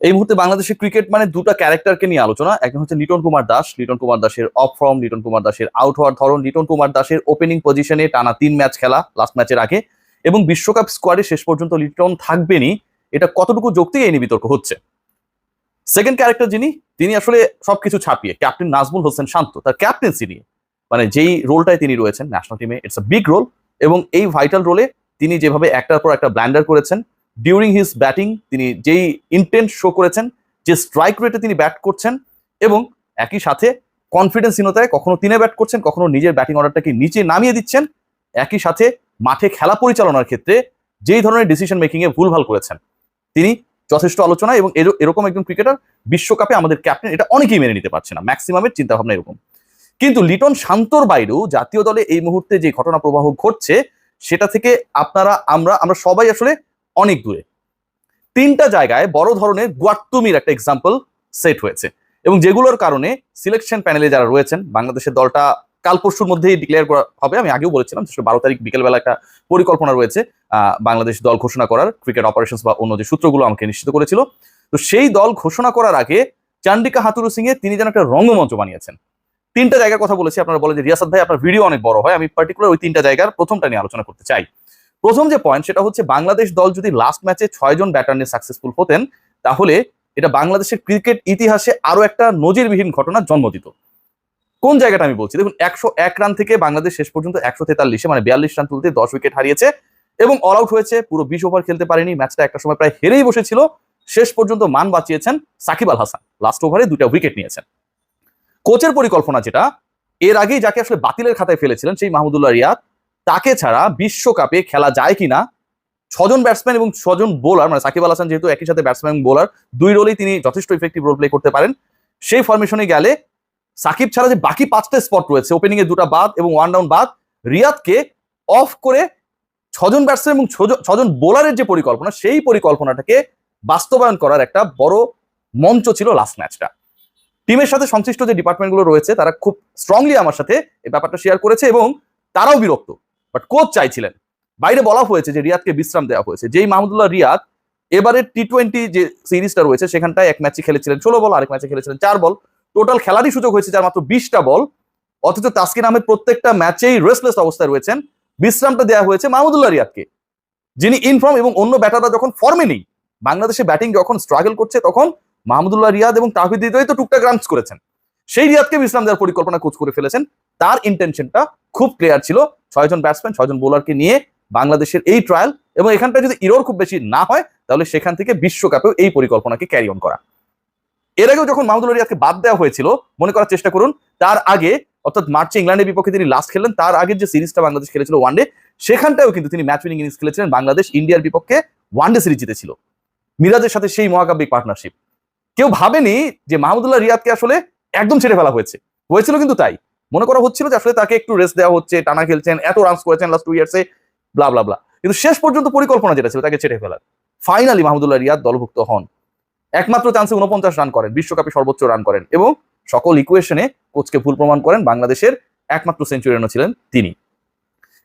এই মুহূর্তে বাংলাদেশের ক্রিকেট মানে দুটো ক্যারেক্টারকে নিয়ে আলোচনা। একজন হচ্ছে লিটন কুমার দাস। লিটন কুমার দাসের অফ ফর্ম, লিটন কুমার দাসের আউট হওয়ার ধরন, লিটন কুমার দাসের ওপেনিং পজিশনে টানা 3 ম্যাচ খেলা লাস্ট ম্যাচের আগে, এবং বিশ্বকাপ স্কোয়াডে শেষ পর্যন্ত লিটন থাকবেনই, এটা কতটুকু যৌক্তিক এই নিয়ে বিতর্ক হচ্ছে। সেকেন্ড ক্যারেক্টার যিনি, তিনি আসলে সবকিছু ছাপিয়ে ক্যাপ্টেন নাজমুল হোসেন শান্ত, তার ক্যাপ্টেন্সি নিয়ে, মানে যেই রোলটায় তিনি রয়েছেন ন্যাশনাল টিমে, ইটস আ বিগ রোল। এবং এই ভাইটাল রোলে তিনি যেভাবে একটার পর একটা ব্ল্যান্ডার করেছেন ডিউরিং হিজ ব্যাটিং, তিনি যেই ইন্টেন্ট শো করেছেন, যে স্ট্রাইক রেটে তিনি ব্যাট করছেন, এবং একই সাথে কনফিডেন্সহীনতায় কখনো তিনি ব্যাট করছেন, কখনো নিজের ব্যাটিং অর্ডারটাকে নিচে নামিয়ে দিচ্ছেন। একই সাথে মাঠে খেলা পরিচালনার ক্ষেত্রে যেই ধরনের ডিসিশন মেকিং এ ভুলভাল করেছেন, তিনি যথেষ্ট আলোচনা। এবং এরকম একজন ক্রিকেটার বিশ্বকাপে আমাদের ক্যাপ্টেন, এটা অনেকেই মেনে নিতে পারছে না, ম্যাক্সিমামের চিন্তা ভাবনা এরকম। কিন্তু লিটন শান্তর বাইরেও জাতীয় দলে এই মুহূর্তে যে ঘটনা প্রবাহ ঘটছে, সেটা থেকে আমরা সবাই আসলে অনেক দূরে। 3টা জায়গায় বড় ধরনের গুয়াত্তুমির একটা এক্সাম্পল সেট হয়েছে, এবং যেগুলোর কারণে সিলেকশন প্যানেলে যারা রয়েছেন, বাংলাদেশের দলটা কাল পরশুর মধ্যেই ডিক্লেয়ার করা হবে। আমি আগেও বলেছিলাম 12 তারিখ বিকেলবেলা একটা পরিকল্পনা রয়েছে বাংলাদেশ দল ঘোষণা করার, ক্রিকেট অপারেশনস বা অন্য যে সূত্রগুলো আমাকে নিশ্চিত করেছিল। তো সেই দল ঘোষণা করার আগে চান্ডিকা হাথুরু সিং এ তিনি যেন একটা রঙ্গমঞ্চ বানিয়েছেন। 3টা জায়গার কথা বলেছি। আপনারা বলে যে রিয়াসাত ভাই আপনার ভিডিও অনেক বড় হয়, আমি পার্টিকুলার ওই 3টা জায়গার প্রথমটা নিয়ে আলোচনা করতে চাই। প্রথম যে পয়েন্ট, সেটা হচ্ছে বাংলাদেশ দল যদি লাস্ট ম্যাচে 6 জন ব্যাটার নিয়ে সাকসেসফুল হতেন, তাহলে এটা বাংলাদেশের ক্রিকেট ইতিহাসে আরো একটা নজিরবিহীন ঘটনার জন্ম দিত। কোন জায়গাটা আমি বলছি দেখুন, 101 রান থেকে বাংলাদেশ শেষ পর্যন্ত 143 মানে 42 রান তুলতে 10 উইকেট হারিয়েছে এবং অল আউট হয়েছে, পুরো 20 ওভার খেলতে পারেনি, ম্যাচটা একটা সময় প্রায় হেরেই বসেছিল। শেষ পর্যন্ত মান বাঁচিয়েছেন সাকিব আল হাসান, লাস্ট ওভারে 2টা উইকেট নিয়েছেন। কোচের পরিকল্পনা যেটা, এর আগেই যাকে আসলে বাতিলের খাতায় ফেলেছিলেন সেই মাহমুদুল্লাহ রিয়াদ, তাকে ছাড়া বিশ্বকাপে খেলা যায় কিনা, 6 জন ব্যাটসম্যান এবং 6 জন বোলার, মানে সাকিব আল হাসান যেহেতু একই সাথে ব্যাটসম্যান এবং বোলার, 2 রোলেই তিনি যথেষ্ট ইফেক্টিভ রোল প্লে করতে পারেন, সেই ফরমেশনে গেলে সাকিব ছাড়া যে বাকি 5টা স্পট রয়েছে, ওপেনিং এ 2টা বাদ এবং 1 ডাউন বাদ, রিয়াদকে অফ করে 6 জন ব্যাটসম্যান এবং 6 জন বোলারের যে পরিকল্পনা, সেই পরিকল্পনাটাকে বাস্তবায়ন করার একটা বড় মঞ্চ ছিল লাস্ট ম্যাচটা। টিমের সাথে সংশ্লিষ্ট যে ডিপার্টমেন্টগুলো রয়েছে, তারা খুব স্ট্রংলি আমার সাথে এই ব্যাপারটা শেয়ার করেছে এবং তারাও বিরক্ত, বাট কোচ চাইছিলেন। বাইরে বলা হয়েছে যে রিয়াদকে বিশ্রাম দেওয়া হয়েছে। যেই মাহমুদুল্লাহ রিয়াদ এবারে T20 যে সিরিজটা রয়েছে, সেখানটায় এক ম্যাচে খেলেছিলেন 16 বল, আরেক ম্যাচে খেলেছিলেন 4 বল, টোটাল খেলারই সুযোগ হয়েছে যার মাত্র 20টা বল। অথচ তাসকিন আহমেদ প্রত্যেকটা ম্যাচেই রেস্টলেস অবস্থায় রয়েছেন। বিশ্রামটা দেওয়া হয়েছে মাহমুদুল্লাহ রিয়াদকে, যিনি ইনফর্ম, এবং অন্য ব্যাটাররা যখন ফর্মে নেই, বাংলাদেশে ব্যাটিং যখন স্ট্রাগল করছে, তখন মাহমুদুল্লাহ রিয়াদ এবং তাহিদ হৃদয় তো টুকটাক রানস করেছেন। সেই রিয়াদকে বিশ্রাম দেওয়ার পরিকল্পনা কোচ করে ফেলেছেন। তার ইন্টেনশনটা খুব ক্লিয়ার ছিল, 6 জন ব্যাটসম্যান 6 জন বোলারকে নিয়ে বাংলাদেশের এই ট্রায়াল, এবং এখানটা যদি ইরোর খুব বেশি না হয়, তাহলে সেখান থেকে বিশ্বকাপেও এই পরিকল্পনাকে ক্যারি অন করা। এর আগেও যখন মাহমুদুল্লাহ রিয়াদকে বাদ দেওয়া হয়েছিল, মনে করার চেষ্টা করুন, তার আগে অর্থাৎ মার্চে ইংল্যান্ডের বিপক্ষে তিনি লাস্ট খেললেন, তার আগের যে সিরিজটা বাংলাদেশ খেলেছিল ওয়ানডে, সেখানটাও কিন্তু তিনি ম্যাচ উইনিং ইনিংস খেলেছিলেন। বাংলাদেশ ইন্ডিয়ার বিপক্ষে ওয়ানডে সিরিজ জিতেছিল, মিরাজের সাথে সেই মহাকাব্যিক পার্টনারশিপ। কেউ ভাবেনি যে মাহমুদুল্লাহ রিয়াদকে আসলে একদম ছেড়ে ফেলা হয়েছিল কিন্তু তাই মনে করা হচ্ছিল যে আসলে তাকে একটু রেস্ট দেওয়া হচ্ছে, টানা খেলছেন, এত রানস করেছেন লাস্ট 2 ইয়ার্সে, ব্লা ব্লা ব্লা। কিন্তু শেষ পর্যন্ত পরিকল্পনা যেটা ছিল তাকে ছেড়ে ফেলার, ফাইনালি মাহমুদুল্লাহ রিয়াদ দলভুক্ত হন। একমাত্র চান্সে 49 রান করেন, বিশ্বকাপে সর্বোচ্চ রান করেন, এবং সকল ইকুয়েশনে কোচকে ভুল প্রমাণ করেন। বাংলাদেশের একমাত্র সেঞ্চুরিয়ানও ছিলেন তিনি।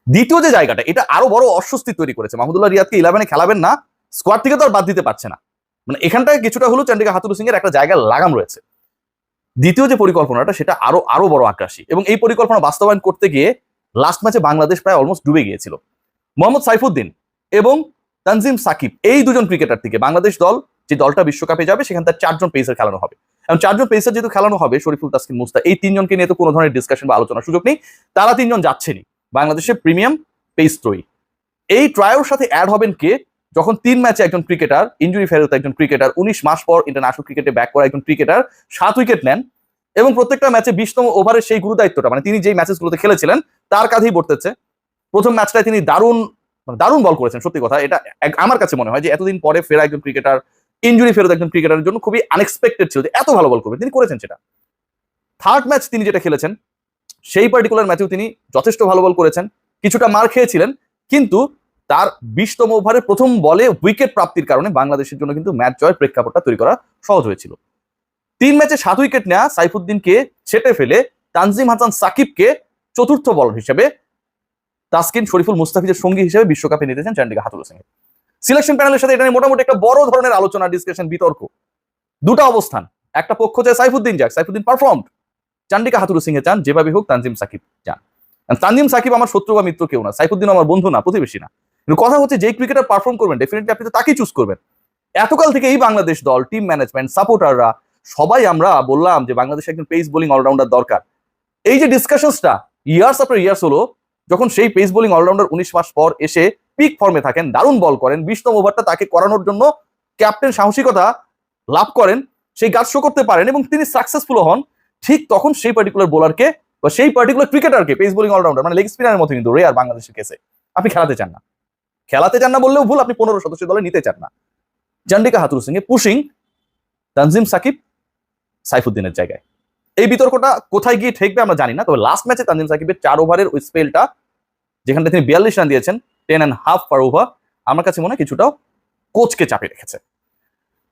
দ্বিতীয় যে জায়গাটা, এটা আরো বড় অস্বস্তি তৈরি করেছে। মাহমুদুল্লাহ রিয়াদকে 11-এ খেলাবেন না, স্কোয়াড থেকে তো আর বাদ দিতে পারছে না, মানে এখানটায় কিছুটা হলো চান্ডিকা হাথুরু সিং এর একটা জায়গায় লাগাম রয়েছে। দ্বিতীয় যে পরিকল্পনাটা, সেটা আরো বড় আগ্রাসী, এবং এই পরিকল্পনা বাস্তবায়ন করতে গিয়ে লাস্ট ম্যাচে বাংলাদেশ প্রায় অলমোস্ট ডুবে গিয়েছিল। মোহাম্মদ সাইফুদ্দিন এবং তানজিম সাকিব, এই 2জন ক্রিকেটার থেকে বাংলাদেশ দল, যে দলটা বিশ্বকাপে যাবে, সেখানে তার 4 জন পেসার খেলানো হবে। এবং 4 জন পেসার যেহেতু খেলানো হবে, শরীফুল, তাসকিন, মুস্তা, এই 3 জনকে নিয়ে তো কোনো ধরনের ডিসকাশন বা আলোচনার সুযোগ নেই। তারা 3 জন যাচ্ছেনই বাংলাদেশের প্রিমিয়াম পেস ত্রয়ী। এই ট্রায়োর সাথে অ্যাড হবেন কে, যখন 3 ম্যাচে একজন ক্রিকেটার, ইনজুরি ফেরত একজন ক্রিকেটার, 19 মাস পর ইন্টারন্যাশনাল ক্রিকেটে ব্যাক করা একজন ক্রিকেটার 7 উইকেট নেন, এবং প্রত্যেকটা ম্যাচে 20তম ওভারের সেই গুরুদায়িত্বটা, মানে তিনি যেই ম্যাচেসগুলোতে খেলেছিলেন তার কাঁধেই পড়তেছে। প্রথম ম্যাচটায় তিনি দারুণ বল করেছেন, সত্যি কথা। এটা আমার কাছে মনে হয় যে এতদিন পরে ফেরা একজন ক্রিকেটার, ইনজুরি ফেরত একজন ক্রিকেটারের জন্য খুবই আনএক্সপেক্টেড ছিল যে এত ভালো বল করবেন, তিনি করেছেন সেটা। থার্ড ম্যাচ তিনি যেটা খেলেছেন, সেই পার্টিকুলার ম্যাচেও তিনি যথেষ্ট ভালো বল করেছেন, কিছুটা মার খেয়েছিলেন, কিন্তু তার 20তম ওভারে প্রথম বলে উইকেট প্রাপ্তির কারণে বাংলাদেশের জন্য কিন্তু ম্যাচ জয়ের প্রেক্ষাপটটা তৈরি করা সহজ হয়েছিল। 3 ম্যাচে 7 উইকেট নেওয়া সাইফুদ্দিনকে ছেটে ফেলে তানজিম হাসান সাকিবকে চতুর্থ বল হিসেবে, তাসকিন, শরীফুল, মুস্তাফিজের সঙ্গী হিসেবে বিশ্বকাপে নিতেছেন চান্ডিকা হাথুরু সিং। সিলেকশন প্যানেলের সাথে এটা নিয়ে মোটামুটি একটা বড় ধরনের আলোচনা, ডিসকাশন, বিতর্ক। দুটা অবস্থান, একটা পক্ষ চায় সাইফুদ্দিন যাক, সাইফুদ্দিন পারফর্মড, চান্ডিকা হাথুরু সিংহে চান যেভাবে হোক তানজিম সাকিব চান। তানজিম সাকিব আমার শত্রু বা মিত্র কেউ না, সাইফুদ্দিন আমার বন্ধু না, প্রতিবেশী না, কিন্তু কথা হচ্ছে যে ক্রিকেটার পারফর্ম করবেন ডেফিনেটলি আপনি তো তাকেই চুজ করবেন। এতকাল থেকে এই বাংলাদেশ দল, টিম ম্যানেজমেন্ট, সাপোর্টাররা সবাই আমরা বললাম যে বাংলাদেশে একজন পেস বোলিং অলরাউন্ডার দরকার। এই যে ডিসকাশনসটা ইয়ার্স আফটার ইয়ার্স হলো, যখন সেই পেস বোলিং অলরাউন্ডার 19 মাস পর এসে পিক ফর্মে থাকেন, দারুণ বল করেন, 20তম ওভারটা তাকে করানোর জন্য ক্যাপ্টেন সাহসিকতা লাভ করেন, সেই গাছ শো করতে পারেন এবং তিনি সাকসেসফুল হন, ঠিক তখন সেই পার্টিকুলার বোলারকে বা সেই পার্টিকুলার ক্রিকেটারকে, পেস বোলিং অলরাউন্ডার মানে লেগ স্পিনারের মতো কিন্তু রেয়ার বাংলাদেশের কেসে, আপনি খেলাতে চান না। খেলাতে চান না বললেও ভুল, আপনি 15 সদস্য দলে নিতে চান না। চান্ডিকা হাথুরু সিংহে পুশিং তানজিম সাকিব সাইফুদ্দিনের জায়গায়। এই বিতর্কটা কোথায় গিয়ে ঠেকবে আমরা জানি না, তবে লাস্ট ম্যাচে তানজিম সাকিবের 4 ওভারের ওই স্পেলটা যেখানে তিনি 42 রান দিয়েছেন 10.5 পার ওভার, আমার কাছে মনে হয় কিছুটা কোচকে চাপে রেখেছে।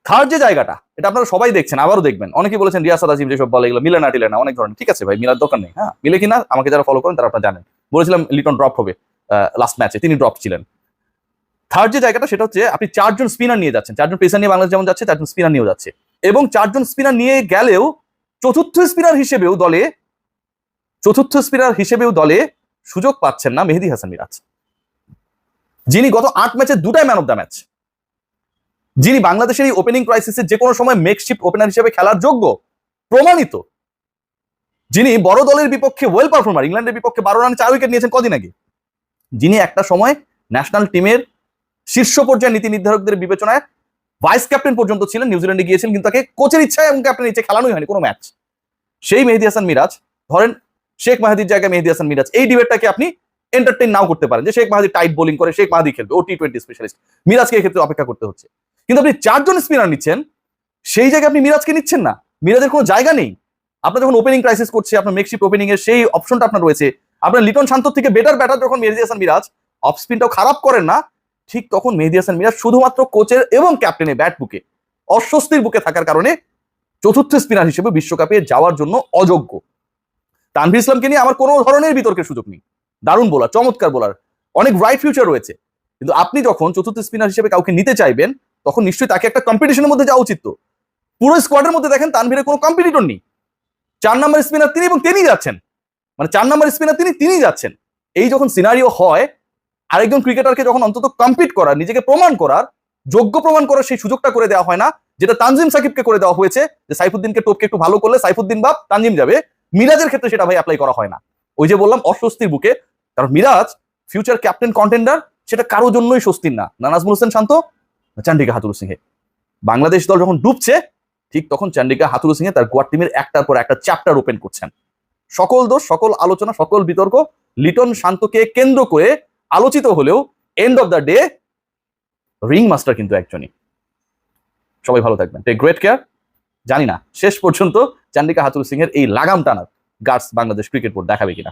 থার্ড যে জায়গাটা, এটা আপনারা সবাই দেখছেন, আবারও দেখবেন, অনেকেই বলেছেন রিয়াসাত আজিম যেসব বলে এগুলো মিলে না টিলে না, অনেক ধরনের, ঠিক আছে ভাই, মিলার দরকার নেই, হ্যাঁ মিলে কিনা আমাকে যারা ফলো করেন তারা আপনারা জানেন, বলেছিলাম লিটন ড্রপ হবে লাস্ট ম্যাচে, তিনি ড্রপ ছিলেন। থার্ড যে জায়গাটা সেটা হচ্ছে আপনি 4 জন স্পিনার নিয়ে যাচ্ছেন, 4 জন পেসার নিয়ে বাংলাদেশ যেমন যাচ্ছে 4 জন স্পিনার নিয়েও যাচ্ছে, এবং 4 জন স্পিনার নিয়ে গেলেও চতুর্থ স্পিনার হিসেবেও দলে সুযোগ পাচ্ছেন না মেহেদী হাসান মিরাজ, যিনি গত 8 ম্যাচে 2টাই ম্যান অফ দ্য ম্যাচ, যিনি বাংলাদেশের এই ওপেনিং ক্রাইসিসে যে কোনো সময় মেকশিফট ওপেনার হিসেবে খেলার যোগ্য, প্রমাণিত, যিনি বড় দলের বিপক্ষে ওয়েল পারফর্মার, ইংল্যান্ডের বিপক্ষে 12 রানে 4 উইকেট নিয়েছেন কদিন আগে, যিনি একটা সময় ন্যাশনাল টিমের শীর্ষ পর্যায়ে নীতি নির্ধারকদের বিবেচনায় ভাইস ক্যাপ্টেন পর্যন্ত ছিলেন, নিউজিল্যান্ডে গিয়েছেন কিন্তু তাকে কোচের ইচ্ছায় এবং ক্যাপ্টেনের ইচ্ছায় খেলানোই হয়নি কোনো ম্যাচ। সেই মেহেদী হাসান মিরাজ, ধরেন শেখ মাহাদির জায়গায় মেহেদী হাসান মিরাজ, এই ডিবেটটাকে আপনি এন্টারটেইন নাও করতে পারেন যে শেখ মাহাদি টাইট বোলিং করে, শেখ মাহাদি খেলবে, ও টি20 স্পেশালিস্ট, মিরাজকে এক্ষেত্রে অপেক্ষা করতে হচ্ছে। কিন্তু আপনি 4 জন স্পিনার নিচ্ছেন, সেই জায়গায় আপনি মিরাজকে নিচ্ছেন না, মিরাজের কোনো জায়গা নেই। আপনার যখন ওপেনিং ক্রাইসিস করছে, আপনার মেকশিফট ওপেনিং এর সেই অপশনটা আপনার রয়েছে, আপনার লিটন শান্তর থেকে বেটার ব্যাটার যখন মেহেদী হাসান মিরাজ, অফ স্পিনটাও খারাপ করেন না, ঠিক তখন মেহেদী হাসান মিরাজ শুধুমাত্র কোচের এবং ক্যাপ্টেনের ব্যাট বুকে অস্বস্তির বুকে থাকার কারণে চতুর্থ স্পিনার হিসেবে বিশ্বকাপে যাওয়ার জন্য অযোগ্য। তানভীর ইসলামকে নিয়ে আমার কোনো ধরনের বিতর্কের সুযোগ নেই, দারুণ বোলার, চমৎকার বোলার, অনেক ব্রাইট ফিউচার রয়েছে, কিন্তু আপনি যখন চতুর্থ স্পিনার হিসেবে কাউকে নিতে চাইবেন তখন নিশ্চয়ই তাকে একটা কম্পিটিশনের মধ্যে যাওয়া উচিত। তো পুরো স্কোয়াডের মধ্যে দেখেন তানভীরের কোনো কম্পিটিটর নেই, 4 নম্বর স্পিনার তিনি এবং তিনি যাচ্ছেন, মানে 4 নম্বর স্পিনার তিনি যাচ্ছেন। এই যখন সিনারিও হয়, আরেকজন ক্রিকেটারকে যখন অন্তত কম্পিট করার, নিজেকে প্রমাণ করার, যোগ্য প্রমাণ করার সেই সুযোগটা করে দেওয়া হয় না, যেটা তানজিম সাকিবকে করে দেওয়া হয়েছে, যে সাইফুদ্দিনকে টপকে একটু ভালো করলে সাইফুদ্দিন বাপ তানজিম যাবে, মিরাজের ক্ষেত্রে সেটা ভাই অ্যাপ্লাই করা হয় না। ওই যে বললাম অস্বস্তির বুকে, কারণ মিরাজ ফিউচার ক্যাপ্টেন কন্টেন্ডার, সেটা কারোর জন্যই স্বস্তির না, নাজমুল হোসেন শান্ত, চান্ডিকা হাথুরু সিংহে। বাংলাদেশ দল যখন ডুবছে, ঠিক তখন চান্ডিকা হাথুরু সিংহে তার গোয়ার টিমের একটার পর একটা চ্যাপ্টার ওপেন করছেন। সকল দোষ, সকল আলোচনা, সকল বিতর্ক লিটন শান্তকে কেন্দ্র করে আলোচিত হলেও end of the day ring master কিন্তু একজনই। সবাই ভালো থাকবেন, টেক গ্রেট কেয়ার। জানি না শেষ পর্যন্ত চান্ডিকা হাথুরু সিংহের এই লাগাম টানার গার্ডস বাংলাদেশ ক্রিকেট বোর্ড দেখাবে কিনা।